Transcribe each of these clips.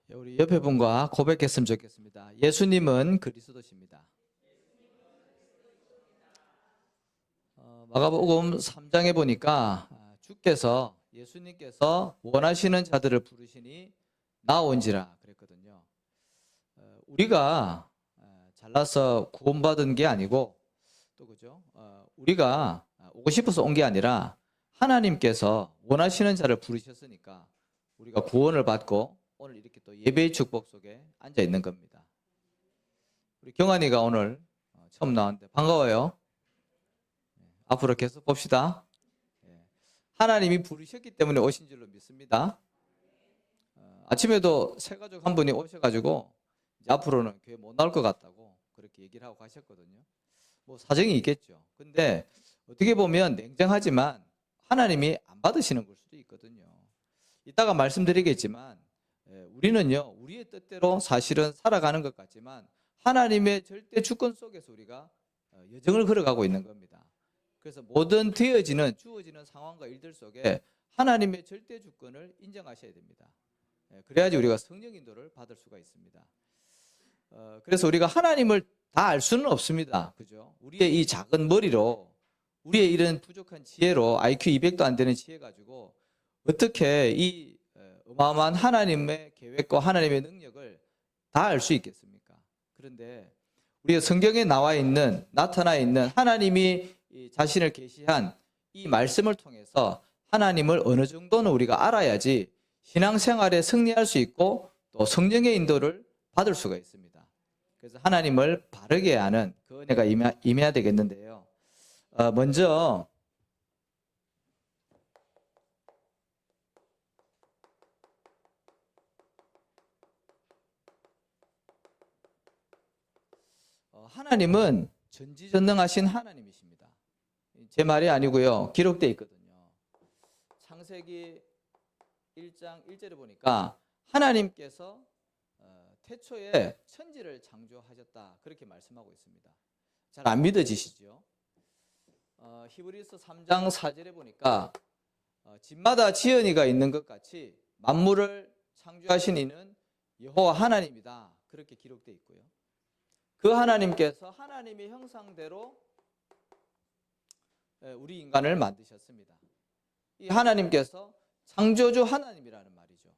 우리 옆에 분과 고백했으면 좋겠습니다. 예수님은 그리스도십니다. 마가복음 3장에 보니까 주께서 예수님께서 원하시는 자들을 부르시니 나온지라 그랬거든요. 우리가 잘나서 구원받은 게 아니고 또 그죠? 우리가 오고 싶어서 온 게 아니라 하나님께서 원하시는 자를 부르셨으니까 우리가 구원을 받고 오늘 이렇게 또 예배의 축복 속에 앉아 있는 겁니다. 우리 경환이가 오늘 처음 나왔는데 반가워요. 앞으로 계속 봅시다. 하나님이 부르셨기 때문에 오신 줄로 믿습니다. 아침에도 새 가족 한 분이 오셔가지고 이제 앞으로는 교회 못 나올 것 같다고 그렇게 얘기를 하고 가셨거든요. 뭐 사정이 있겠죠. 근데 어떻게 보면 냉정하지만 하나님이 안 받으시는 걸 수도 있거든요. 이따가 말씀드리겠지만 우리는요, 우리의 뜻대로 사실은 살아가는 것 같지만 하나님의 절대 주권 속에서 우리가 여정을 걸어가고 있는 겁니다. 그래서 모든 주어지는 상황과 일들 속에 하나님의 절대 주권을 인정하셔야 됩니다. 그래야지 우리가 성령 인도를 받을 수가 있습니다. 그래서 우리가 하나님을 다 알 수는 없습니다. 그죠? 우리의 이 작은 머리로, 우리의 이런 부족한 지혜로 IQ 200도 안 되는 지혜 가지고 어떻게 이 어마어마한 하나님의 계획과 하나님의 능력을 다 알 수 있겠습니까? 그런데 우리가 성경에 나타나 있는 하나님이 자신을 계시한 이 말씀을 통해서 하나님을 어느 정도는 우리가 알아야지 신앙생활에 승리할 수 있고 또 성령의 인도를 받을 수가 있습니다. 그래서 하나님을 바르게 아는 그 은혜가 임해야 되겠는데요. 먼저 하나님은 전지전능하신 하나님이십니다. 제 말이 아니고요. 기록되어 있거든요. 창세기 1장 1절에 보니까 하나님께서 태초에 천지를 창조하셨다. 그렇게 말씀하고 있습니다. 잘 안 믿어지시죠? 히브리서 3장 4절에 보니까 집마다 지연이가 있는 것 같이 만물을 창조하신 이는 여호와 하나님이다. 그렇게 기록되어 있고요. 그 하나님께서 하나님의 형상대로 우리 인간을 만드셨습니다. 이 하나님께서 창조주 하나님이라는 말이죠.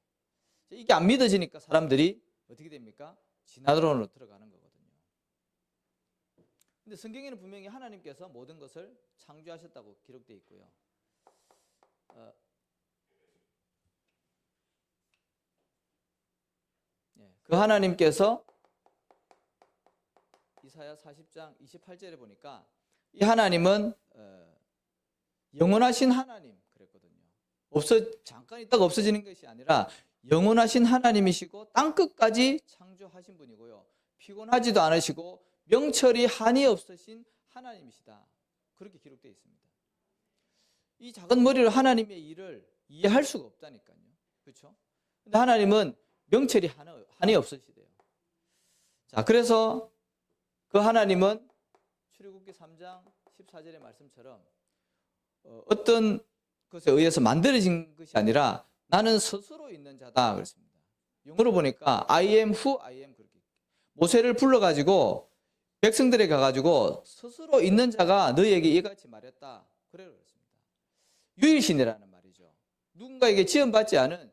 이게 안 믿어지니까 사람들이 어떻게 됩니까? 진화론으로 들어가는 거거든요. 근데 성경에는 분명히 하나님께서 모든 것을 창조하셨다고 기록되어 있고요. 그 하나님께서 이사야 40장 28절에 보니까 이 하나님은 영원하신 하나님 그랬거든요. 잠깐 있다가 없어지는 것이 아니라 영원하신 하나님이시고 땅끝까지 창조하신 분이고요. 피곤하지도 않으시고 명철이 한이 없으신 하나님이시다. 그렇게 기록되어 있습니다. 이 작은 머리로 하나님의 일을 이해할 수가 없다니까요. 그렇죠? 근데 하나님은 명철이 한이 없으시대요. 자, 그래서 그 하나님은 출애굽기 3장 14절의 말씀처럼 어떤 것에 의해서 만들어진 것이 아니라 나는 스스로 있는 자다 그랬습니다. 영어로 보니까 I am who I am 그렇게 모세를 불러가지고 백성들에게 가가지고 스스로 있는 자가 너희에게 이같이 말했다 그래 그랬습니다. 유일신이라는 말이죠. 누군가에게 지원받지 않은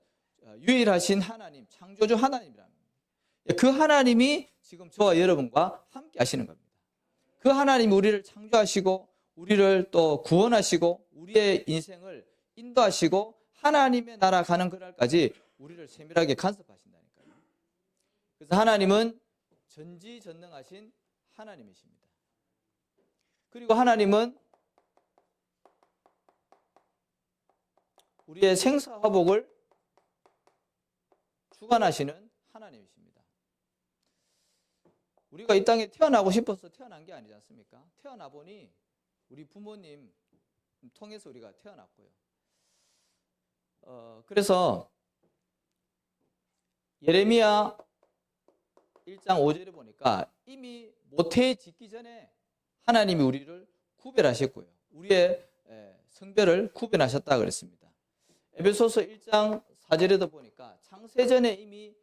유일하신 하나님, 창조주 하나님이라는 그 하나님이 지금 저와 여러분과 함께 하시는 겁니다. 그 하나님이 우리를 창조하시고 우리를 또 구원하시고 우리의 인생을 인도하시고 하나님의 나라 가는 그날까지 우리를 세밀하게 간섭하신다니까요. 그래서 하나님은 전지전능하신 하나님이십니다. 그리고 하나님은 우리의 생사화복을 주관하시는 하나님이십니다. 우리가 이 땅에 태어나고 싶어서 태어난 게 아니지 않습니까? 태어나 보니 우리 부모님 통해서 우리가 태어났고요. 그래서 예레미야 1장 5절에 보니까 이미 모태에 짓기 전에 하나님이 우리를 구별하셨고요. 우리의 성별을 구별하셨다 그랬습니다. 에베소서 1장 4절에도 보니까 창세전에 이미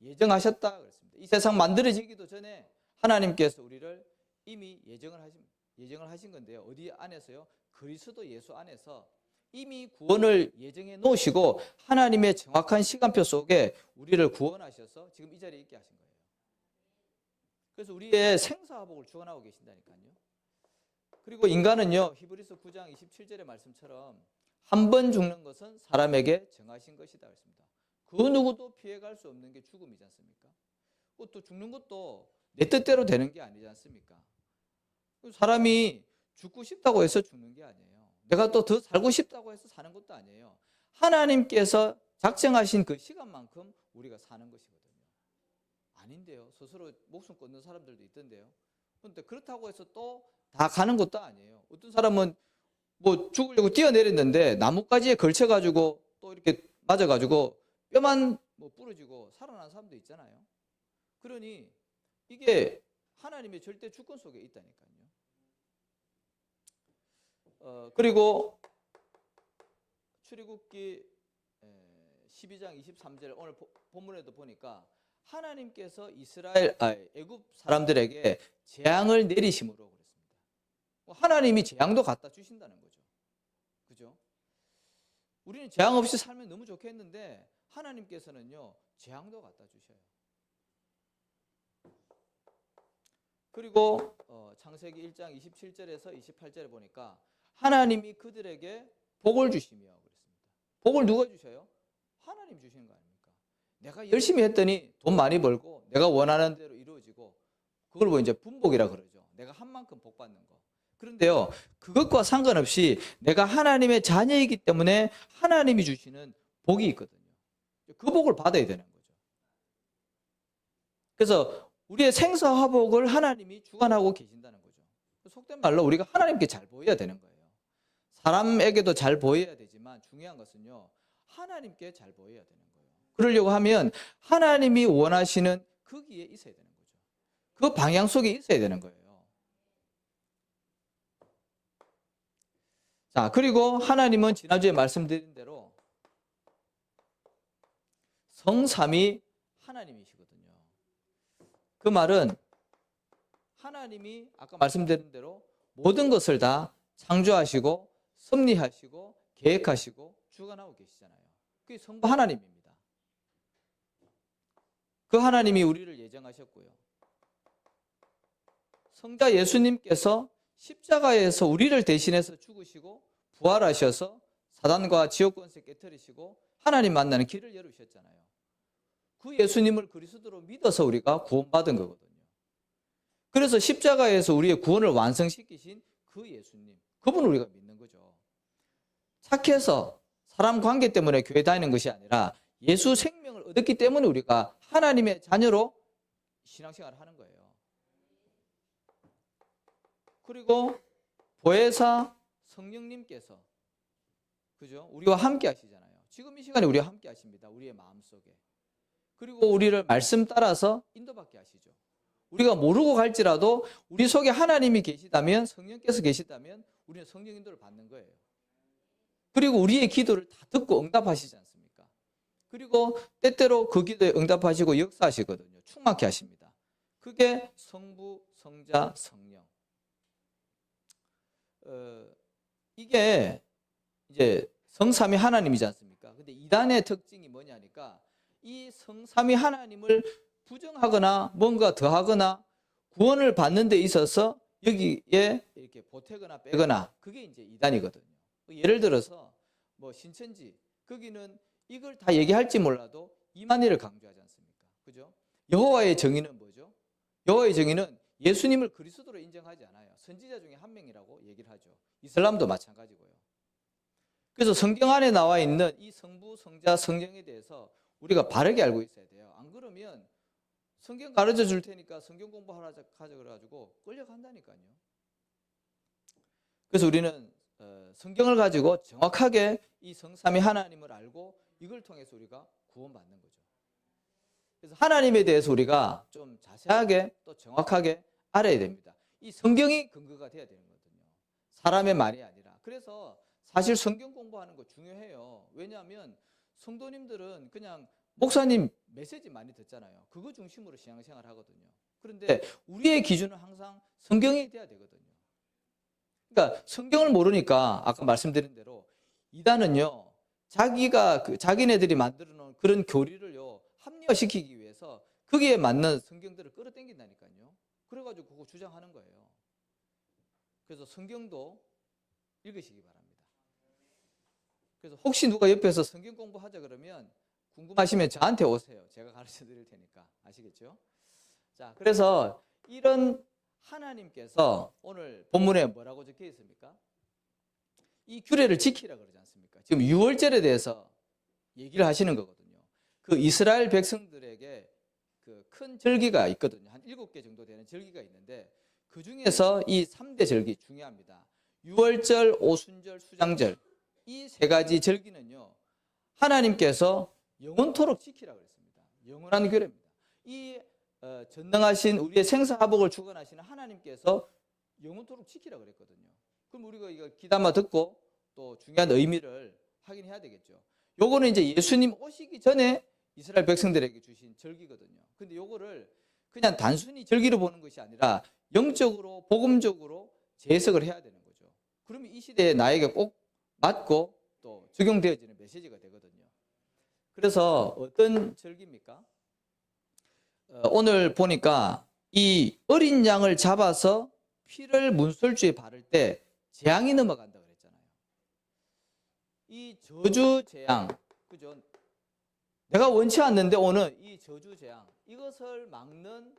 예정하셨다 그랬습니다. 이 세상 만들어지기도 전에 하나님께서 우리를 이미 예정을 하신 건데요. 어디 안에서요? 그리스도 예수 안에서 이미 구원을 예정해 놓으시고 하나님의 정확한 시간표 속에 우리를 구원하셔서 지금 이 자리에 있게 하신 거예요. 그래서 우리의 생사화복을 주관하고 계신다니까요. 그리고 인간은요, 히브리서 9장 27절의 말씀처럼 한 번 죽는 것은 사람에게 정하신 것이다 그랬습니다. 그 누구도 피해갈 수 없는 게 죽음이지 않습니까? 또 죽는 것도 내 뜻대로 되는 게 아니지 않습니까? 사람이 죽고 싶다고 해서 죽는 게 아니에요. 내가 또 더 살고 싶다고 해서 사는 것도 아니에요. 하나님께서 작정하신 그 시간만큼 우리가 사는 것이거든요. 아닌데요. 스스로 목숨 끊는 사람들도 있던데요. 그런데 그렇다고 해서 또 다 가는 것도 아니에요. 어떤 사람은 뭐 죽으려고 뛰어내렸는데 나뭇가지에 걸쳐가지고 또 이렇게 맞아가지고 뼈만 뭐 부러지고 살아난 사람도 있잖아요. 그러니 이게 하나님의 절대 주권 속에 있다니까요. 그리고 출애굽기 12장 23절 오늘 본문에도 보니까 하나님께서 애굽 사람들에게 재앙을 내리심으로 그랬습니다. 하나님이 재앙도 갖다 주신다는 거죠. 그죠? 우리는 재앙 없이 살면 너무 좋겠는데 하나님께서는요 재앙도 갖다 주셔요. 그리고 창세기 1장 27절에서 28절에 보니까 하나님이 그들에게 복을 주시며 그랬습니다. 복을 누가 주셔요? 하나님 주시는 거 아닙니까? 내가 열심히 했더니 돈 많이 벌고 내가 원하는 대로 이루어지고 그걸 뭐 이제 분복이라 그러죠. 내가 한 만큼 복 받는 거. 그런데요, 그것과 상관없이 내가 하나님의 자녀이기 때문에 하나님이 주시는 복이 있거든요. 그 복을 받아야 되는 거죠. 그래서 우리의 생사화복을 하나님이 주관하고 계신다는 거죠. 속된 말로 우리가 하나님께 잘 보여야 되는 거예요. 사람에게도 잘 보여야 되지만 중요한 것은요, 하나님께 잘 보여야 되는 거예요. 그러려고 하면 하나님이 원하시는 거기에 있어야 되는 거죠. 그 방향 속에 있어야 되는 거예요. 자, 그리고 하나님은 지난주에 말씀드린 대로 성삼위 하나님이시거든요. 그 말은 하나님이 아까 말씀드린 대로 모든 것을 다 창조하시고 섭리하시고 계획하시고 주관하고 계시잖아요. 그게 성부 하나님입니다. 그 하나님이 우리를 예정하셨고요. 성자 예수님께서 십자가에서 우리를 대신해서 죽으시고 부활하셔서 사단과 지옥 권세 깨뜨리시고 하나님 만나는 길을 열으셨잖아요. 그 예수님을 그리스도로 믿어서 우리가 구원받은 거거든요. 그래서 십자가에서 우리의 구원을 완성시키신 그 예수님, 그분을 우리가 믿는 거죠. 착해서 사람 관계 때문에 교회 다니는 것이 아니라 예수 생명을 얻었기 때문에 우리가 하나님의 자녀로 신앙생활을 하는 거예요. 그리고 보혜사 성령님께서 그죠? 우리와 함께 하시잖아요. 지금 이 시간에 우리와 함께 하십니다. 우리의 마음속에. 그리고 우리를 말씀 따라서 인도받게 하시죠. 우리가 모르고 갈지라도 우리 속에 하나님이 계시다면, 성령께서 계시다면 우리는 성령 인도를 받는 거예요. 그리고 우리의 기도를 다 듣고 응답하시지 않습니까? 그리고 때때로 그 기도에 응답하시고 역사하시거든요. 충만케 하십니다. 그게 성부, 성자, 성령. 이게 이제 성삼위 하나님이지 않습니까? 근데 이단의 특징이 뭐냐니까 이 성삼위 하나님을 부정하거나 뭔가 더하거나 구원을 받는 데 있어서 여기에 이렇게 보태거나 빼거나 그게 이제 이단이거든요. 예를 들어서 뭐 신천지 거기는 이걸 다 얘기할지 몰라도 이만희를 강조하지 않습니까? 그죠? 여호와의 정의는 뭐죠? 여호와의 정의는 예수님을 그리스도로 인정하지 않아요. 선지자 중에 한 명이라고 얘기를 하죠. 이슬람도 마찬가지고요. 그래서 성경 안에 나와 있는 이 성부, 성자, 성령에 대해서 우리가 바르게 알고 있어야 돼요. 안 그러면 성경 가르쳐 줄 테니까 성경 공부하자 그래가지고 끌려간다니까요. 그래서 우리는 성경을 가지고 정확하게 이 성삼위 하나님을 알고 이걸 통해서 우리가 구원받는 거죠. 그래서 하나님에 대해서 우리가 좀 자세하게 또 정확하게 알아야 됩니다. 이 성경이 근거가 돼야 되는 거거든요. 사람의 말이 아니라. 그래서 사실 성경 공부하는 거 중요해요. 왜냐하면 성도님들은 그냥 목사님 메시지 많이 듣잖아요. 그거 중심으로 신앙생활 하거든요. 그런데 우리의 기준은 항상 성경이 돼야 되거든요. 그러니까 성경을 모르니까 아까 말씀드린 대로 이단은요, 자기가 자기네들이 만들어 놓은 그런 교리를요 합리화시키기 위해서 거기에 맞는 성경들을 끌어당긴다니까요. 그래가지고 그거 주장하는 거예요. 그래서 성경도 읽으시기 바랍니다. 그래서 혹시 누가 옆에서 성경 공부하자 그러면 궁금하시면 저한테 오세요. 제가 가르쳐 드릴 테니까. 아시겠죠? 자, 그래서 이런 하나님께서 오늘 본문에 뭐라고 적혀 있습니까? 이 규례를 지키라 그러지 않습니까? 지금 유월절에 대해서 얘기를 하시는 거거든요. 그 이스라엘 백성들에게 그 큰 절기가 있거든요. 한 7개 정도 되는 절기가 있는데 그 중에서 이 3대 절기 중요합니다. 유월절, 오순절, 수장절 이 세 가지 절기는요. 하나님께서 영원토록 지키라 그랬습니다. 영원한 규례입니다. 이 전능하신 우리의 생사화복을 주관하시는 하나님께서 영원토록 지키라 그랬거든요. 그럼 우리가 이거 귀담아 듣고 또 중요한 의미를 확인해야 되겠죠. 요거는 이제 예수님 오시기 전에 이스라엘 백성들에게 주신 절기거든요. 근데 요거를 그냥 단순히 절기로 보는 것이 아니라 영적으로 복음적으로 재해석을 해야 되는 거죠. 그러면 이 시대에 나에게 꼭 맞고 또 적용되어지는 메시지가 되거든요. 그래서 어떤 절기입니까? 오늘 보니까 이 어린 양을 잡아서 피를 문설주에 바를 때 재앙이 넘어간다 그랬잖아요. 이 저주 재앙, 그죠? 내가 원치 않는데 오는 이 저주 재앙, 이것을 막는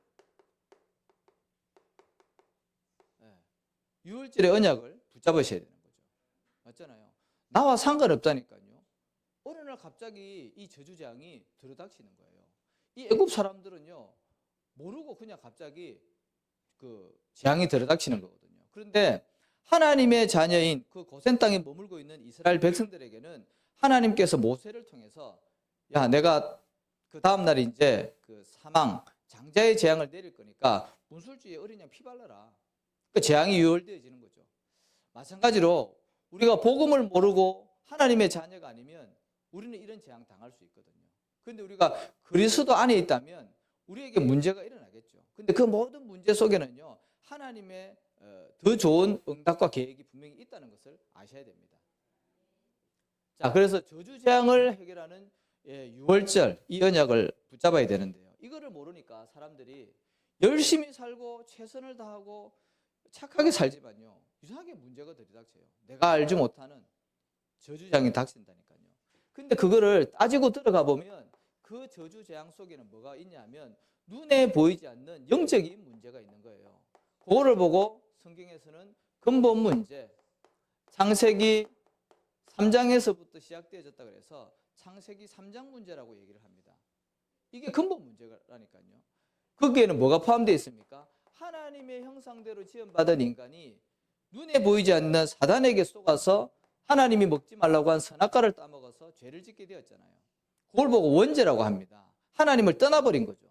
유월절의 언약을 붙잡으셔야 되는 거죠. 맞잖아요. 나와 상관없다니까요. 어느 날 갑자기 이 저주 재앙이 들어닥치는 거예요. 이 애굽 사람들은요 모르고 그냥 갑자기 그 재앙이 들어닥치는 거거든요. 그런데 하나님의 자녀인 그 고센 땅에 머물고 있는 이스라엘 백성들에게는 하나님께서 모세를 통해서 야, 내가 그 다음 날 이제 그 사망 장자의 재앙을 내릴 거니까 문술주에 어린 양 피 발라라. 그 재앙이 유월되어지는 거죠. 마찬가지로 우리가 복음을 모르고 하나님의 자녀가 아니면 우리는 이런 재앙 당할 수 있거든요. 그런데 우리가 그리스도 안에 있다면 우리에게 문제가 일어나겠죠. 근데 그 모든 문제 속에는요 하나님의 더 좋은 응답과 계획이 분명히 있다는 것을 아셔야 됩니다. 자, 그래서 저주 재앙을 해결하는 유월절 이 언약을 붙잡아야 되는데요. 이거를 모르니까 사람들이 열심히 살고 최선을 다하고 착하게 살지만요 이상하게 문제가 들이닥쳐요. 내가 알지 못하는 저주 재앙이 닥친다니까요. 근데 그거를 따지고 들어가 보면 그 저주 재앙 속에는 뭐가 있냐면 눈에 보이지 않는 영적인 문제가 있는 거예요. 그거를 보고 성경에서는 근본 문제, 창세기 3장에서부터 시작되어졌다 그래서 창세기 3장 문제라고 얘기를 합니다. 이게 근본 문제라니까요. 거기에는 뭐가 포함되어 있습니까? 하나님의 형상대로 지음받은 인간이 눈에 보이지 않는 사단에게 속아서 하나님이 먹지 말라고 한 선악과를 따먹어서 죄를 짓게 되었잖아요. 그걸 보고 원죄라고 합니다. 하나님을 떠나버린 거죠.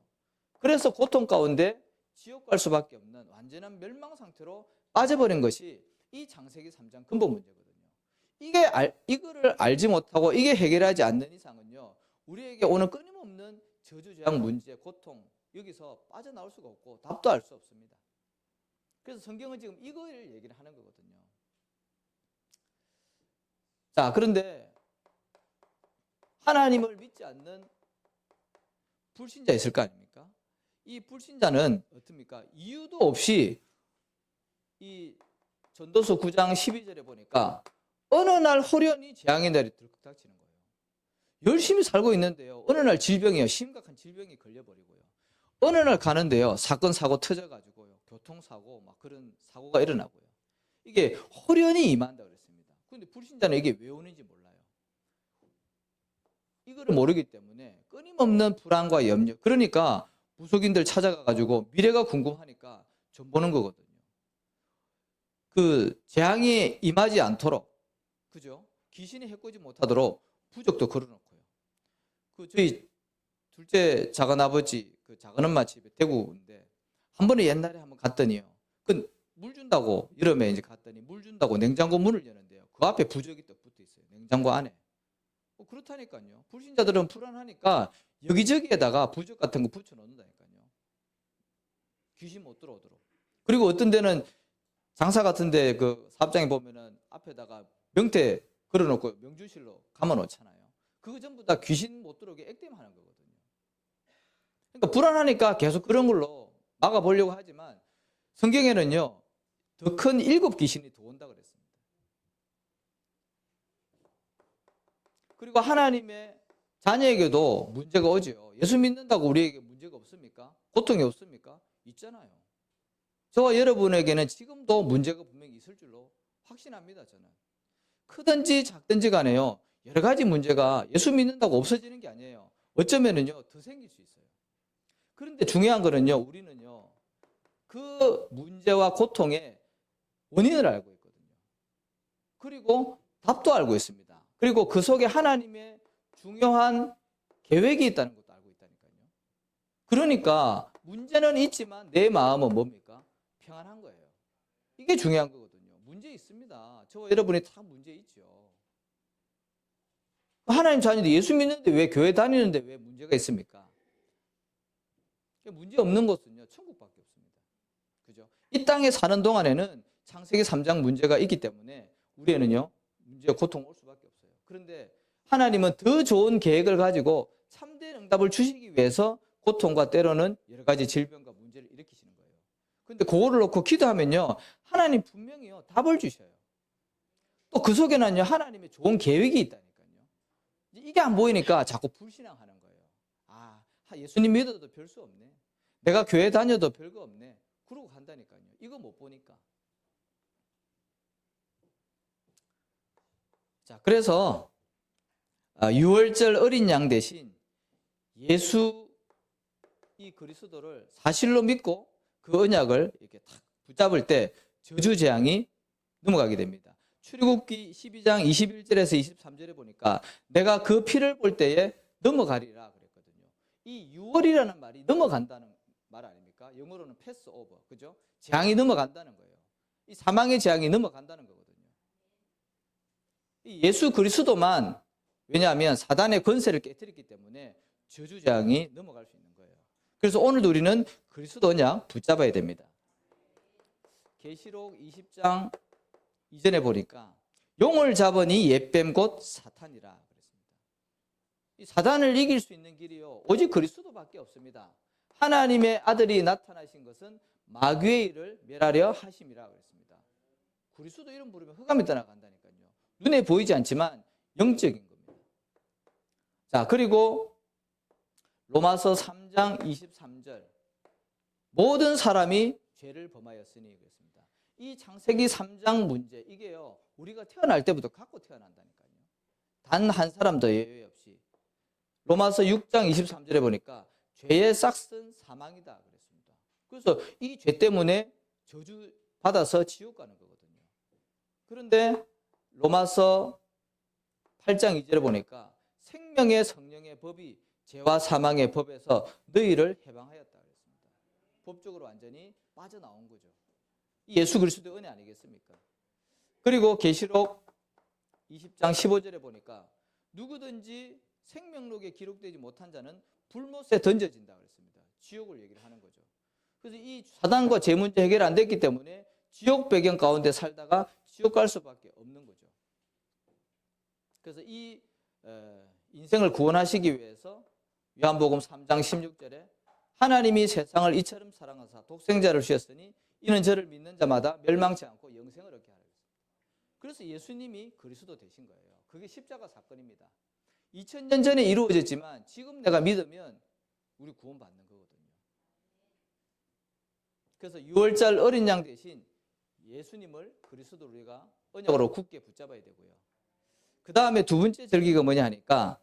그래서 고통 가운데 지옥 갈 수밖에 없는 완전한 멸망 상태로 빠져버린 것이 이 창세기 3장 근본 문제거든요. 이거를 알지 못하고 이게 해결하지 않는 이상은요, 우리에게 오는 끊임없는 저주, 재앙, 문제, 고통, 여기서 빠져나올 수가 없고 답도 알 수 없습니다. 그래서 성경은 지금 이거를 얘기를 하는 거거든요. 자, 그런데 하나님을 믿지 않는 불신자 있을 거 아닙니까? 이 불신자는 어떻습니까? 이유도 없이 이 전도서 9장 12절에 보니까 어느 날 호련히 재앙의 날이 들닥치는 거예요. 열심히 살고 있는데요. 어느 날 질병이요. 심각한 질병이 걸려버리고요. 어느 날 가는데요. 사건, 사고 터져가지고요. 교통사고, 막 그런 사고가 일어나고요. 이게 호련히 임한다 그랬습니다. 그런데 불신자는 이게 왜 오는지 몰라요. 이거를 모르기 때문에 끊임없는 불안과 염려. 그러니까 무속인들 찾아가가지고 미래가 궁금하니까 좀 보는 거거든요. 그 재앙이 임하지 않도록, 그죠? 귀신이 해코지 못하도록 부적도 걸어놓고요. 그 저희 둘째 작은 아버지 그 작은 엄마 집에 대구인데 한 번에 옛날에 한번 갔더니요. 그 물 준다고 여름에 이제 갔더니 물 준다고 냉장고 문을 여는데요. 그 앞에 부적이 딱 붙어 있어요. 냉장고 안에. 그렇다니까요. 불신자들은 불안하니까 여기저기에다가 부적 같은 거 붙여놓는다니까요. 귀신 못 들어오도록. 그리고 어떤 데는 장사 같은데 그 사업장에 보면은 앞에다가 명태 걸어놓고 명주실로 감아놓잖아요. 그거 전부 다 귀신 못 들어오게 액땜하는 거거든요. 그러니까 불안하니까 계속 그런 걸로 막아보려고 하지만 성경에는요, 더 큰 7귀신이 더 온다 그랬습니다. 그리고 하나님의 자녀에게도 문제가 오죠. 예수 믿는다고 우리에게 문제가 없습니까? 고통이 없습니까? 있잖아요. 저와 여러분에게는 지금도 문제가 분명히 있을 줄로 확신합니다. 저는 크든지 작든지 간에요, 여러 가지 문제가 예수 믿는다고 없어지는 게 아니에요. 어쩌면은요 더 생길 수 있어요. 그런데 중요한 거는요, 우리는요 그 문제와 고통의 원인을 알고 있거든요. 그리고 답도 알고 있습니다. 그리고 그 속에 하나님의 중요한 계획이 있다는 것도 알고 있다니까요. 그러니까 문제는 있지만 내 마음은 뭡니까? 평안한 거예요. 이게 중요한 거거든요. 문제 있습니다. 저와 여러분이 다 문제 있죠. 하나님 자녀들 예수 믿는데 왜 교회 다니는데 왜 문제가 있습니까? 문제 없는 곳은요 천국밖에 없습니다. 그죠? 이 땅에 사는 동안에는 창세기 3장 문제가 있기 때문에 우리에는요 문제와 고통 올 수밖에 없어요. 그런데 하나님은 더 좋은 계획을 가지고 참된 응답을 주시기 위해서 고통과 때로는 여러 가지 질병과 문제를 일으키시는 거예요. 그런데 그거를 놓고 기도하면요 하나님 분명히요 답을 주셔요. 또 그 속에는요 하나님의 좋은 계획이 있다니까요. 이게 안 보이니까 자꾸 불신앙하는 거예요. 아, 예수님 믿어도 별 수 없네. 내가 교회 다녀도 별거 없네. 그러고 간다니까요. 이거 못 보니까. 자, 그래서 6월절 어린 양 대신 예수 이 그리스도를 사실로 믿고 그 언약을 이렇게 탁 붙잡을 때 저주 재앙이 넘어가게 됩니다. 출애굽기 12장 21절에서 23절에 보니까 내가 그 피를 볼 때에 넘어가리라 그랬거든요. 이 6월이라는 말이 넘어간다는 말 아닙니까? 영어로는 패스 오버, 그죠? 재앙이 넘어간다는 거예요. 이 사망의 재앙이 넘어간다는 거거든요. 이 예수 그리스도만, 왜냐하면 사단의 권세를 깨뜨렸기 때문에 저주 재앙이 넘어갈 수 있는 거예요. 그래서 오늘도 우리는 그리스도 언약 붙잡아야 됩니다. 계시록 20장 이전에 보니까 용을 잡으니 옛뱀 곧 사탄이라 그랬습니다. 이 사단을 이길 수 있는 길이요 오직 그리스도밖에 없습니다. 하나님의 아들이 나타나신 것은 마귀의 일을 멸하려 하심이라 그랬습니다. 그리스도 이름 부르면 흑암이 떠나간다니까요. 눈에 보이지 않지만 영적인 겁니다. 자, 그리고 로마서 3장 23절 모든 사람이 죄를 범하였으니 그랬습니다. 이 창세기 3장 문제 이게요 우리가 태어날 때부터 갖고 태어난다니까요. 단 한 사람도 예외 없이. 로마서 6장 23절에 보니까 죄의 싹은 사망이다 그랬습니다. 그래서 이 죄 때문에 저주 받아서 지옥 가는 거거든요. 그런데 로마서 8장 2절에 보니까 생명의 성령의 법이 죄와 사망의 법에서 너희를 해방하였다 그랬습니다. 법적으로 완전히 빠져나온 거죠. 이 예수 그리스도의 은혜 아니겠습니까? 그리고 계시록 20장 15절에 보니까 누구든지 생명록에 기록되지 못한 자는 불못에 던져진다 그랬습니다. 지옥을 얘기를 하는 거죠. 그래서 이 사단과 죄 문제 해결 안 됐기 때문에 지옥 배경 가운데 살다가 지옥 갈 수밖에 없는 거죠. 그래서 이 인생을 구원하시기 위해서 요한복음 3장 16절에 하나님이 세상을 이처럼 사랑하사 독생자를 주셨으니 이는 저를 믿는 자마다 멸망치 않고 영생을 얻게 하라. 그래서 예수님이 그리스도 되신 거예요. 그게 십자가 사건입니다. 2000년 전에 이루어졌지만 지금 내가 믿으면 우리 구원받는 거거든요. 그래서 6월절 어린 양 대신 예수님을 그리스도로 우리가 언약으로 굳게 붙잡아야 되고요. 그 다음에 두 번째 절기가 뭐냐 하니까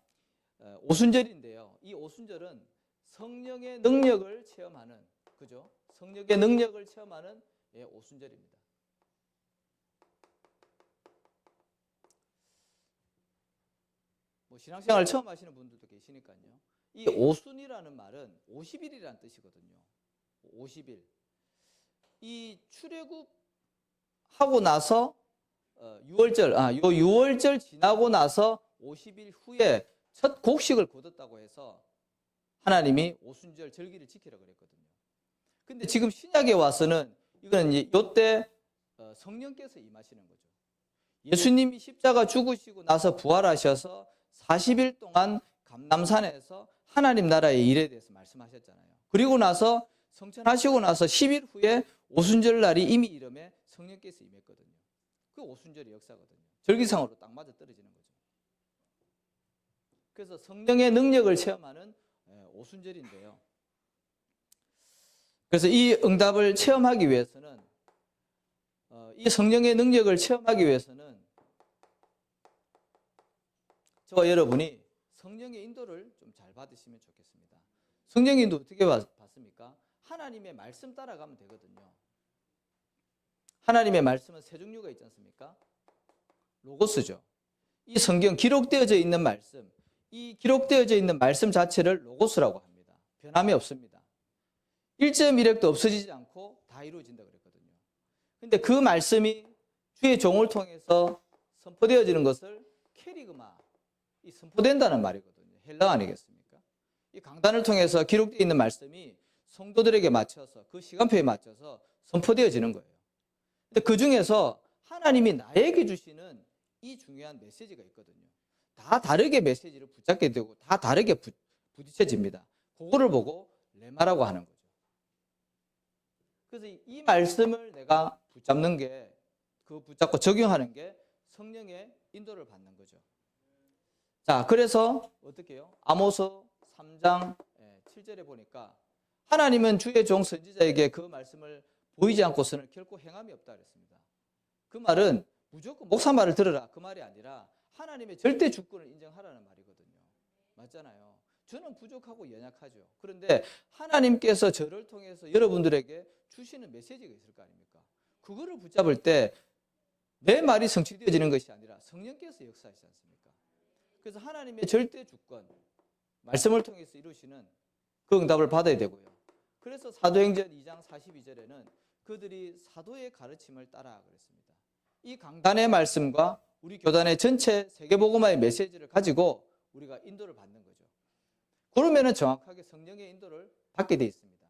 오순절인데요. 이 오순절은 성령의 능력을 체험하는, 그죠? 성령의 능력을 체험하는 오순절입니다. 뭐 신앙생활 처음 하시는 분들도 계시니까요. 이 오순이라는 말은 50일이라는 뜻이거든요. 50일. 이 출애굽 하고 나서 6월절 지나고 나서 50일 후에 첫 곡식을 거뒀다고 해서 하나님이 오순절 절기를 지키라 그랬거든요. 근데 지금 신약에 와서는 이거는 이때 성령께서 임하시는 거죠. 예수님이 십자가 죽으시고 나서 부활하셔서 40일 동안 감람산에서 하나님 나라의 일에 대해서 말씀하셨잖아요. 그리고 나서 성천하시고 나서 10일 후에 오순절 날이 이미 이름에 성령께서 임했거든요. 그 오순절의 역사거든요. 절기상으로 딱 맞아 떨어지는 거죠. 그래서 성령의 능력을 체험하는 오순절인데요. 그래서 이 응답을 체험하기 위해서는 이 성령의 능력을 체험하기 위해서는 저와 여러분이 성령의 인도를 좀 잘 받으시면 좋겠습니다. 성령의 인도 어떻게 받습니까? 하나님의 말씀 따라가면 되거든요. 하나님의 말씀은 세 종류가 있지 않습니까? 로고스죠. 이 성경 기록되어져 있는 말씀, 이 기록되어져 있는 말씀 자체를 로고스라고 합니다. 변함이 없습니다. 1.1획도 없어지지 않고 다 이루어진다 그랬거든요. 근데 그 말씀이 주의 종을 통해서 선포되어지는 것을 캐리그마, 이 선포된다는 말이거든요. 헬라 아니겠습니까? 이 강단을 통해서 기록되어 있는 말씀이 성도들에게 맞춰서 그 시간표에 맞춰서 선포되어지는 거예요. 근데 그 중에서 하나님이 나에게 주시는 이 중요한 메시지가 있거든요. 다 다르게 메시지를 붙잡게 되고 다 다르게 부딪혀집니다. 그거를 보고 레마라고 하는 거죠. 그래서 이 말씀을 내가 붙잡는 게, 그 붙잡고 적용하는 게 성령의 인도를 받는 거죠. 자, 그래서 어떻게 해요? 아모스 3장 7절에 보니까 하나님은 주의 종 선지자에게 그 말씀을 보이지 않고서는 결코 행함이 없다 그랬습니다. 그 말은 무조건 목사 말을 들으라 그 말이 아니라 하나님의 절대 주권을 인정하라는 말이거든요. 맞잖아요. 저는 부족하고 연약하죠. 그런데 하나님께서 저를 통해서 여러분들에게 주시는 메시지가 있을 거 아닙니까? 그거를 붙잡을 때 내 말이 성취되어지는 것이 아니라 성령께서 역사하시지 않습니까? 그래서 하나님의 절대 주권, 말씀을 통해서 이루시는 그 응답을 받아야 되고요. 그래서 사도행전 2장 42절에는 그들이 사도의 가르침을 따라 그랬습니다. 이 강단의 말씀과 우리 교단의 전체 세계복음화의 메시지를 가지고 우리가 인도를 받는 거죠. 그러면은 정확하게 성령의 인도를 받게 돼 있습니다.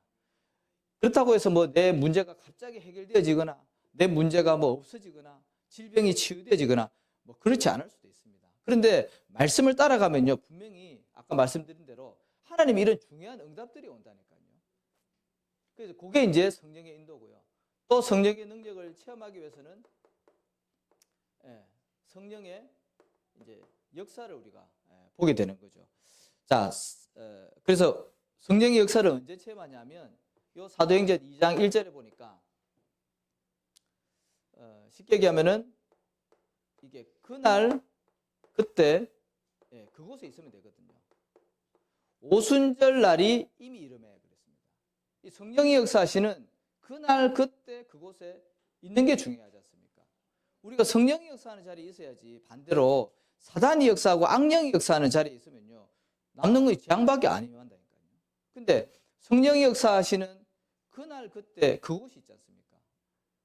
그렇다고 해서 뭐 내 문제가 갑자기 해결되어지거나 내 문제가 뭐 없어지거나 질병이 치유되어지거나 뭐 그렇지 않을 수도 있습니다. 그런데 말씀을 따라가면요, 분명히 아까 말씀드린 대로 하나님이 이런 중요한 응답들이 온다니까요. 그래서 그게 이제 성령의 인도고요. 또 성령의 능력을 체험하기 위해서는 성령의 이제 역사를 우리가 보게 되는 거죠. 자, 그래서 성령의 역사를 언제 체험하냐면 요 사도행전 2장 1절에 보니까 쉽게 얘기하면은 이게 그날 그때 그곳에 있으면 되거든요. 오순절 날이 이미 이름에 그랬습니다. 이 성령의 역사하시는 그날 그때 그곳에 있는 게 중요하지 않습니까? 우리가 성령의 역사하는 자리에 있어야지 반대로 사단이 역사하고 악령이 역사하는 자리에 있으면요 남는 건 재앙밖에 아니면 한다니까요. 근데 성령의 역사하시는 그날 그때 그곳이 있지 않습니까?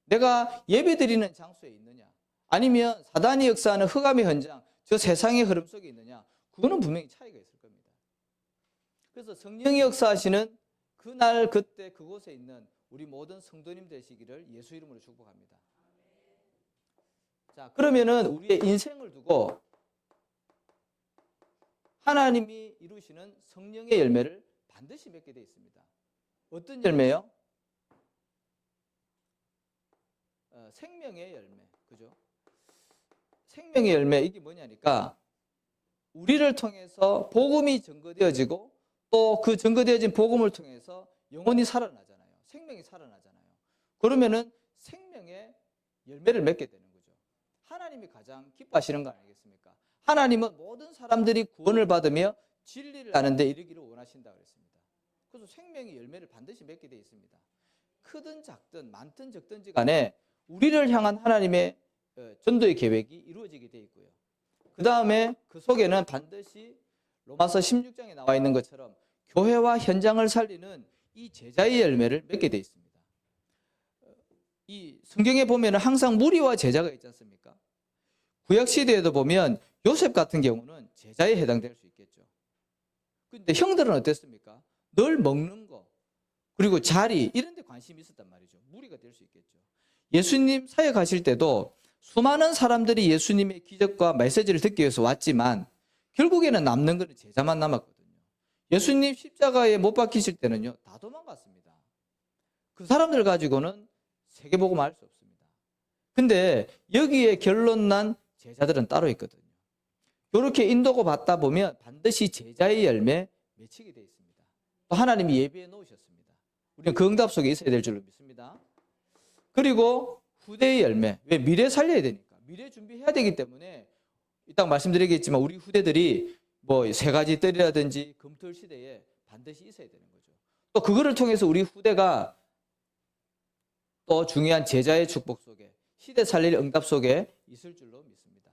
내가 예배드리는 장소에 있느냐 아니면 사단이 역사하는 흑암의 현장 저 세상의 흐름 속에 있느냐 그거는 분명히 차이가 있을 겁니다. 그래서 성령의 역사하시는 그날 그때 그곳에 있는 우리 모든 성도님 되시기를 예수 이름으로 축복합니다. 자, 그러면은 우리의 인생을 두고 하나님이 이루시는 성령의 열매를 반드시 맺게 되어 있습니다. 어떤 열매요? 생명의 열매, 그죠? 생명의 열매, 이게 뭐냐니까 우리를 통해서 복음이 증거되어지고 또 그 증거되어진 복음을 통해서 영혼이 살아나잖아요. 생명이 살아나잖아요. 그러면은 생명의 열매를 맺게 되는 거죠. 하나님이 가장 기뻐하시는 거 아니겠습니까? 하나님은 모든 사람들이 구원을 받으며 진리를 아는 데 이르기를 원하신다 그랬습니다. 그래서 생명의 열매를 반드시 맺게 되어 있습니다. 크든 작든 많든 적든지 간에 우리를 향한 하나님의 전도의 계획이 이루어지게 되어 있고요. 그 다음에 그 속에는 반드시 로마서 16장에 나와 있는 것처럼 교회와 현장을 살리는 이 제자의 열매를 맺게 되어 있습니다. 이 성경에 보면 항상 무리와 제자가 있지 않습니까? 구약시대에도 보면 요셉 같은 경우는 제자에 해당될 수 있겠죠. 근데 형들은 어땠습니까? 늘 먹는 거, 그리고 자리, 이런 데 관심이 있었단 말이죠. 무리가 될 수 있겠죠. 예수님 사역하실 때도 수많은 사람들이 예수님의 기적과 메시지를 듣기 위해서 왔지만 결국에는 남는 것은 제자만 남았거든요. 예수님 십자가에 못 박히실 때는요, 다 도망갔습니다. 그 사람들 가지고는 세계복음 할 수 없습니다. 근데 여기에 결론 난 제자들은 따로 있거든요. 이렇게 인도고 받다 보면 반드시 제자의 열매 맺히게 되어 있습니다. 또 하나님이 예비해 놓으셨습니다. 우리는 그 응답 속에 있어야 될 줄로 믿습니다. 그리고 후대의 열매. 왜? 미래 살려야 되니까. 미래 준비해야 되기 때문에 이따 말씀드리겠지만 우리 후대들이 뭐 세 가지 뜰이라든지 금토일 시대에 반드시 있어야 되는 거죠. 또 그거를 통해서 우리 후대가 또 중요한 제자의 축복 속에, 시대 살릴 응답 속에 있을 줄로 믿습니다.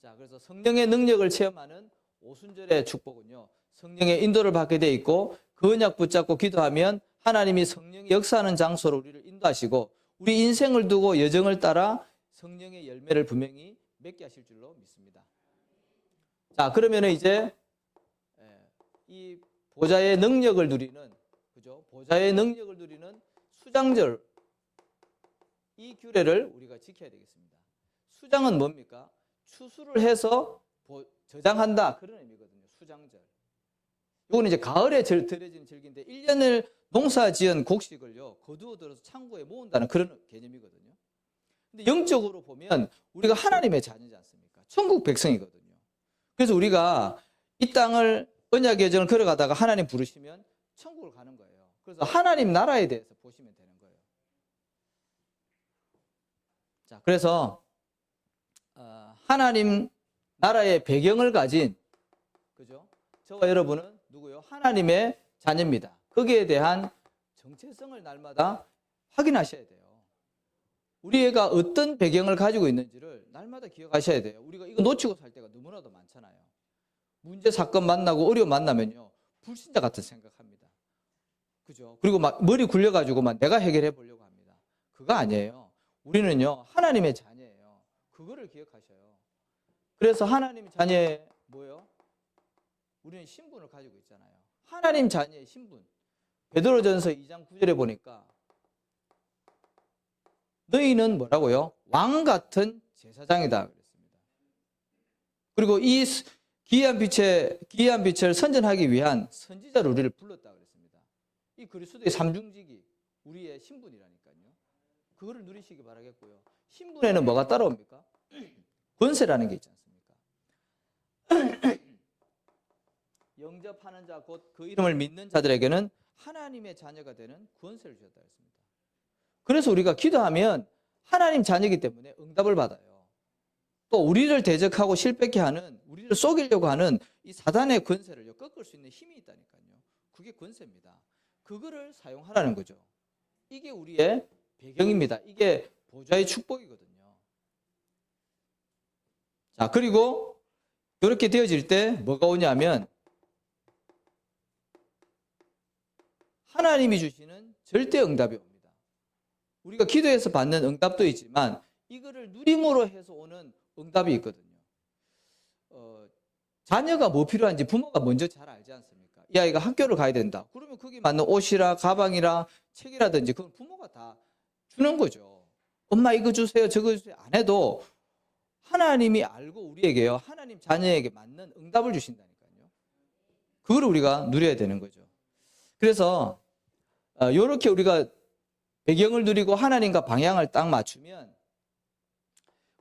자, 그래서 성령의 능력을 체험하는 오순절의 축복은요, 성령의 인도를 받게 돼 있고 그 언약 붙잡고 기도하면 하나님이 성령이 역사하는 장소로 우리를 인도하시고 우리 인생을 두고 여정을 따라 성령의 열매를 분명히 맺게 하실 줄로 믿습니다. 자, 그러면 이제 이 보좌의 능력을 누리는, 그죠? 보좌의 능력을 누리는 수장절, 이 규례를 우리가 지켜야 되겠습니다. 수장은 뭡니까? 추수를 해서 저장한다, 그런 의미거든요. 수장절. 이거는 이제 가을에 드려지는 절기인데 1년을 농사 지은 곡식을요, 거두어 들어서 창고에 모은다는 그런 개념이거든요. 근데 영적으로 보면 우리가 하나님의 자녀지 않습니까? 천국 백성이거든요. 그래서 우리가 이 땅을 언약의 여정을 걸어가다가 하나님 부르시면 천국을 가는 거예요. 그래서 하나님 나라에 대해서 보시면 되는 거예요. 자, 그래서 하나님 나라의 배경을 가진, 그죠? 저와 여러분은 누구요? 하나님의 자녀입니다. 거기에 대한 정체성을 날마다 확인하셔야 돼요. 우리 애가 어떤 배경을 가지고 있는지를 날마다 기억하셔야 돼요. 우리가 이거 놓치고 살 때가 너무나도 많잖아요. 문제, 사건 만나고 어려움 만나면요, 불신자 같은 생각합니다. 그죠? 그리고 막 머리 굴려가지고 막 내가 해결해 보려고 합니다. 그거 아니에요. 우리는요, 하나님의 자녀예요. 그거를 기억하셔요. 그래서 하나님 자녀의 뭐예요? 우리는 신분을 가지고 있잖아요. 하나님 자녀의 신분. 베드로전서 2장 9절에 보니까 너희는 뭐라고요? 왕 같은 제사장이다 그랬습니다. 그리고 이 기이한 빛을 선전하기 위한 선지자로 우리를 불렀다 그랬습니다. 이 그리스도의 삼중직이 우리의 신분이라니까요. 그거를 누리시기 바라겠고요. 신분에는 뭐가 따라옵니까? 권세라는 게 있지 않습니까? 영접하는 자, 곧 그 이름을 믿는 자들에게는 하나님의 자녀가 되는 권세를 주셨다 했습니다. 그래서 우리가 기도하면 하나님 자녀이기 때문에 응답을 받아요. 또 우리를 대적하고 실패케 하는, 우리를 속이려고 하는 이 사단의 권세를 꺾을 수 있는 힘이 있다니까요. 그게 권세입니다. 그거를 사용하라는 거죠. 이게 우리의 배경입니다. 이게 보좌의 축복이거든요. 자, 그리고 이렇게 되어질 때 뭐가 오냐면 하나님이 주시는 절대 응답이 옵니다. 우리가 기도해서 받는 응답도 있지만 이거를 누림으로 해서 오는 응답이 있거든요. 자녀가 뭐 필요한지 부모가 먼저 잘 알지 않습니까? 이 아이가 학교를 가야 된다. 그러면 거기에 맞는 옷이라 가방이라 책이라든지 그건 부모가 다 주는 거죠. 엄마 이거 주세요, 저거 주세요 안 해도 하나님이 알고 우리에게요, 하나님 자녀에게 맞는 응답을 주신다니까요. 그걸 우리가 누려야 되는 거죠. 그래서 이렇게 우리가 배경을 누리고 하나님과 방향을 딱 맞추면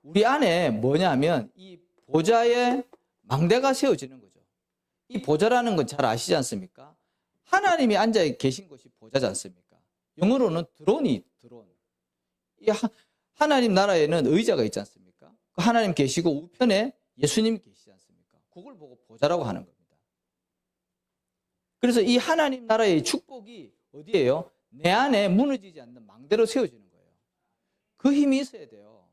우리 안에 뭐냐면 이 보좌의 망대가 세워지는 거죠. 이 보좌라는 건 잘 아시지 않습니까? 하나님이 앉아 계신 곳이 보좌지 않습니까? 영어로는 드론. 이 하나님 나라에는 의자가 있지 않습니까? 하나님 계시고 우편에 예수님 계시지 않습니까? 그걸 보고 보좌라고 하는 겁니다. 그래서 이 하나님 나라의 축복이 어디예요? 내 안에 무너지지 않는 망대로 세워지는 거예요. 그 힘이 있어야 돼요.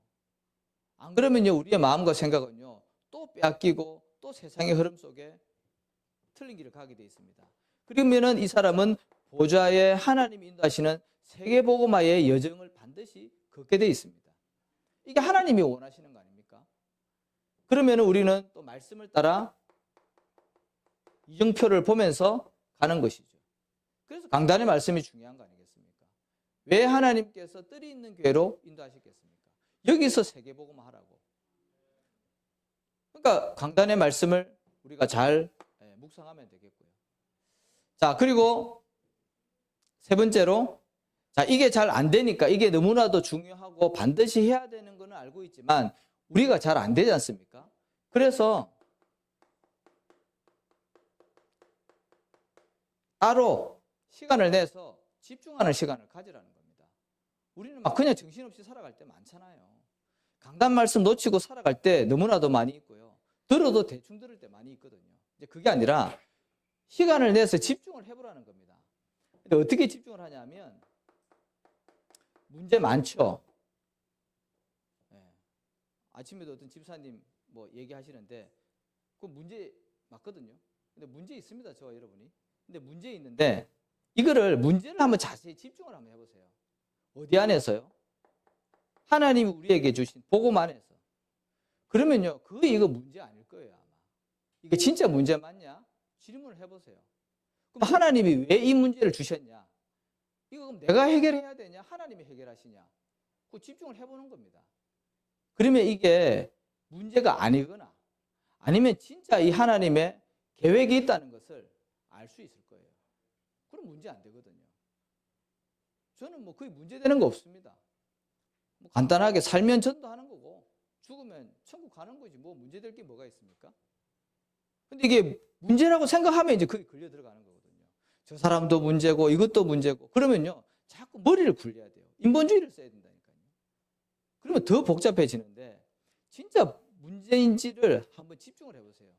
안 그러면요, 우리의 마음과 생각은요, 또 빼앗기고 또 세상의 흐름 속에 틀린 길을 가게 되어 있습니다. 그러면은 이 사람은 보좌에 하나님이 인도하시는 세계복음화의 여정을 반드시 걷게 되어 있습니다. 이게 하나님이 원하시는 거 아닙니까? 그러면 우리는 또 말씀을 따라 이정표를 보면서 가는 것이죠. 그래서 강단의 말씀이 중요한 거 아니겠습니까? 왜 하나님께서 뜰이 있는 교회로 인도하셨겠습니까? 여기서 세계복음 하라고. 그러니까 강단의 말씀을 우리가 잘 묵상하면 되겠고요. 자, 그리고 세 번째로, 자, 이게 잘 안 되니까 이게 너무나도 중요하고 반드시 해야 되는 거는 알고 있지만 우리가 잘 안 되지 않습니까? 그래서 따로 시간을 내서 집중하는 시간을 가지라는 겁니다. 우리는 막 그냥 정신없이 살아갈 때 많잖아요. 강단 말씀 놓치고 살아갈 때 너무나도 많이 있고요. 들어도 대충 들을 때 많이 있거든요. 이제 그게 아니라 시간을 내서 집중을 해보라는 겁니다. 근데 어떻게 집중을 하냐면 문제 많죠. 아침에도 어떤 집사님 뭐 얘기하시는데 그 문제 맞거든요. 근데 문제 있습니다, 저와 여러분이. 근데 문제 있는데 이거를 문제를 한번 자세히 집중을 한번 해보세요. 어디 안에서요? 하나님이 우리에게 주신 복음 안에서. 그러면요, 이거 문제 아닐 거예요, 아마. 이게 진짜 문제 맞냐? 질문을 해보세요. 그럼 하나님이 왜 이 문제를 주셨냐? 이거 그럼 내가 해결해야 되냐? 하나님이 해결하시냐? 그 집중을 해보는 겁니다. 그러면 이게 문제가 아니거나 아니면 진짜 이 하나님의 계획이 있다는 것을 알 수 있을 거예요. 그럼 문제 안 되거든요. 저는 뭐 거의 문제되는 거 없습니다. 뭐 간단하게 살면 전도하는 거고 죽으면 천국 가는 거지 뭐 문제될 게 뭐가 있습니까? 근데 이게 문제라고 생각하면 이제 거기 걸려 들어가는 거거든요. 저 사람도 문제고 이것도 문제고 그러면요 자꾸 머리를 굴려야 돼요. 인본주의를 써야 된다니까요. 그러면 더 복잡해지는데 진짜 문제인지를 한번 집중을 해보세요.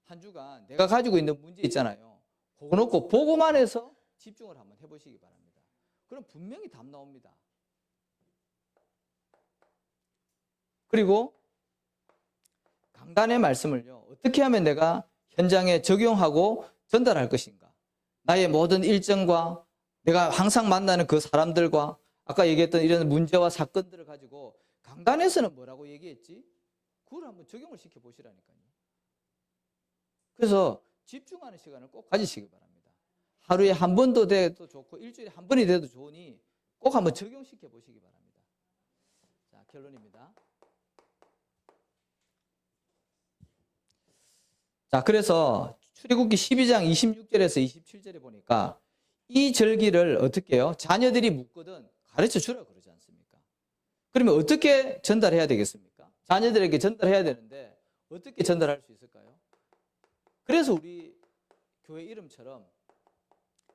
한 주간 내가 가지고 있는 문제 있잖아요. 그거 놓고 보고만 해서 집중을 한번 해보시기 바랍니다. 그럼 분명히 답 나옵니다. 그리고 강단의 말씀을요. 어떻게 하면 내가 현장에 적용하고 전달할 것인가. 나의 모든 일정과 내가 항상 만나는 그 사람들과 아까 얘기했던 이런 문제와 사건들을 가지고 강단에서는 뭐라고 얘기했지? 그걸 한번 적용을 시켜보시라니까요. 그래서 집중하는 시간을 꼭 가지시기 바랍니다. 하루에 한 번도 돼도 좋고 일주일에 한 번이 돼도 좋으니 꼭 한번 적용시켜 보시기 바랍니다. 자, 결론입니다. 자, 그래서 출애굽기 12장 26절에서 27절에 보니까 이 절기를 어떻게 해요? 자녀들이 묻거든 가르쳐 주라 그러지 않습니까? 그러면 어떻게 전달해야 되겠습니까? 자녀들에게 전달해야 되는데 어떻게 전달할 수 있을까요? 그래서 우리 교회 이름처럼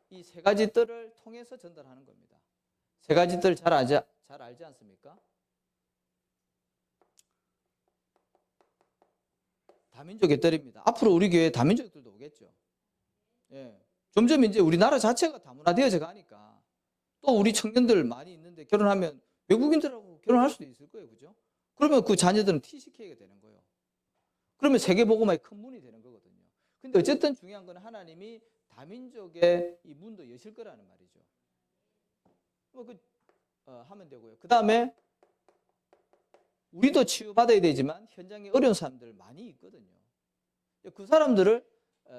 이 세 가지 뜰을 통해서 전달하는 겁니다. 세 가지 뜰 잘 알지 않습니까? 다민족의 뜰입니다. 앞으로 우리 교회에 다민족들도 오겠죠. 예. 점점 이제 우리나라 자체가 다문화되어져 가니까 또 우리 청년들 많이 있는데 결혼하면 외국인들하고 결혼할 수도 있을 거예요. 그죠? 그러면 그 자녀들은 TCK가 되는 거예요. 그러면 세계복음화의 큰 문이 되는 거거든요. 근데 어쨌든 중요한 건 하나님이 다민족의 이 문도 여실 거라는 말이죠. 하면 되고요. 그 다음에 우리도 치유받아야 되지만 현장에 어려운 사람들 많이 있거든요. 그 사람들을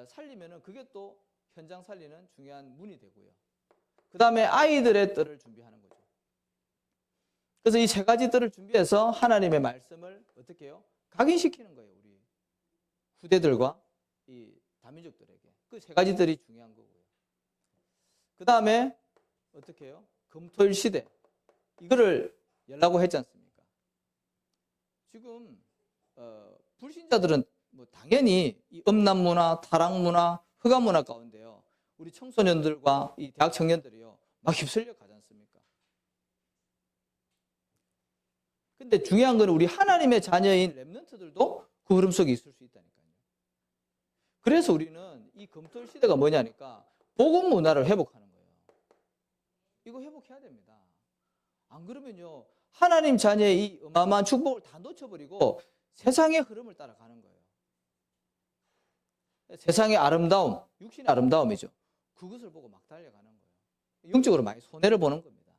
살리면은 그게 또 현장 살리는 중요한 문이 되고요. 그 다음에 아이들의 뜰을 준비하는 거죠. 그래서 이 세 가지 뜰을 준비해서 하나님의 말씀을 어떻게 해요? 각인시키는 거예요. 우리 후대들과 이 다민족들에게. 그 세 가지 뜰이 중요한 거고요. 그 다음에 어떻게 해요? 금토일 시대. 이거를 열라고 했지 않습니까? 지금 불신자들은 뭐 당연히 이 음란 문화, 타락 문화, 흑암 문화 가운데요. 우리 청소년들과 이 대학 청년들이요. 막 휩쓸려 가지 않습니까? 근데 중요한 건 우리 하나님의 자녀인 렘넌트들도 그 흐름 속에 있을 수 있다니까요. 그래서 우리는 이 금토일 시대가 뭐냐니까 복음 문화를 회복하는 거예요. 이거 회복해야 됩니다. 안 그러면요. 하나님 자녀의 이 어마어마한 축복을 다 놓쳐버리고 세상의 흐름을 따라가는 거예요. 세상의 아름다움, 육신의 아름다움이죠. 그것을 보고 막 달려가는 거예요. 영적으로 많이 손해를 보는 겁니다.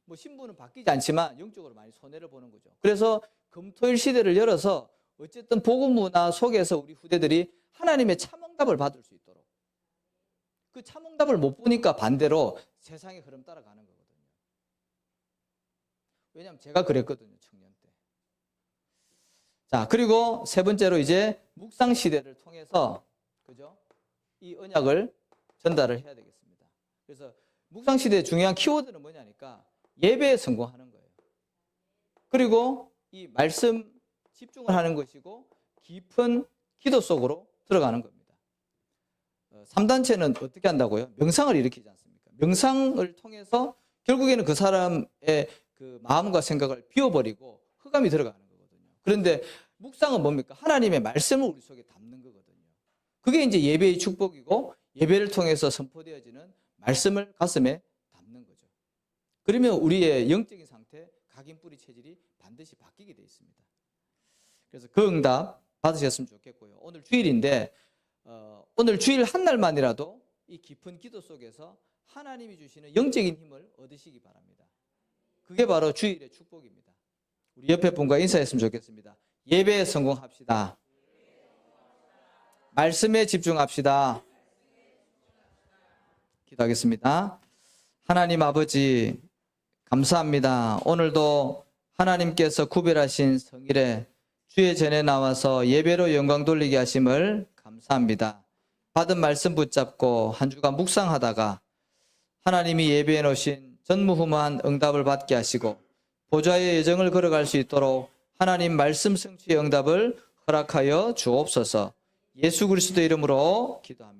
뭐 신분은 바뀌지 않지만 영적으로 많이 손해를 보는 거죠. 그래서 금토일 시대를 열어서 어쨌든 복음 문화 속에서 우리 후대들이 하나님의 참응답을 받을 수 있도록, 그 참응답을 못 보니까 반대로 세상의 흐름 따라가는 거거든요. 왜냐하면 제가 그랬거든요, 청년 때. 자, 그리고 세 번째로 이제 묵상 시대를 통해서, 그죠? 이 언약을 전달을 해야 되겠습니다. 그래서 묵상 시대의 중요한 키워드는 뭐냐니까 예배에 성공하는 거예요. 그리고 이 말씀 집중을 하는 것이고 깊은 기도 속으로 들어가는 겁니다. 3단체는 어떻게 한다고요? 명상을 일으키지 않습니까? 명상을 통해서 결국에는 그 사람의 그 마음과 생각을 비워버리고 흑암이 들어가는 거거든요. 그런데 묵상은 뭡니까? 하나님의 말씀을 우리 속에 담는 거거든요. 그게 이제 예배의 축복이고 예배를 통해서 선포되어지는 말씀을 가슴에 담는 거죠. 그러면 우리의 영적인 상태, 각인 뿌리 체질이 반드시 바뀌게 되어 있습니다. 그래서 그 응답 받으셨으면 좋겠고요. 오늘 주일인데 오늘 주일 한 날만이라도 이 깊은 기도 속에서 하나님이 주시는 영적인 힘을 얻으시기 바랍니다. 그게 바로 주일의 축복입니다. 우리 옆에 분과 인사했으면 좋겠습니다. 예배에 성공합시다. 말씀에 집중합시다. 기도하겠습니다. 하나님 아버지 감사합니다. 오늘도 하나님께서 구별하신 성일에 주의 전에 나와서 예배로 영광 돌리게 하심을 감사합니다. 받은 말씀 붙잡고 한 주간 묵상하다가 하나님이 예배해 놓으신 전무후무한 응답을 받게 하시고 보좌의 여정을 걸어갈 수 있도록 하나님 말씀 성취의 응답을 허락하여 주옵소서. 예수 그리스도 이름으로 기도합니다.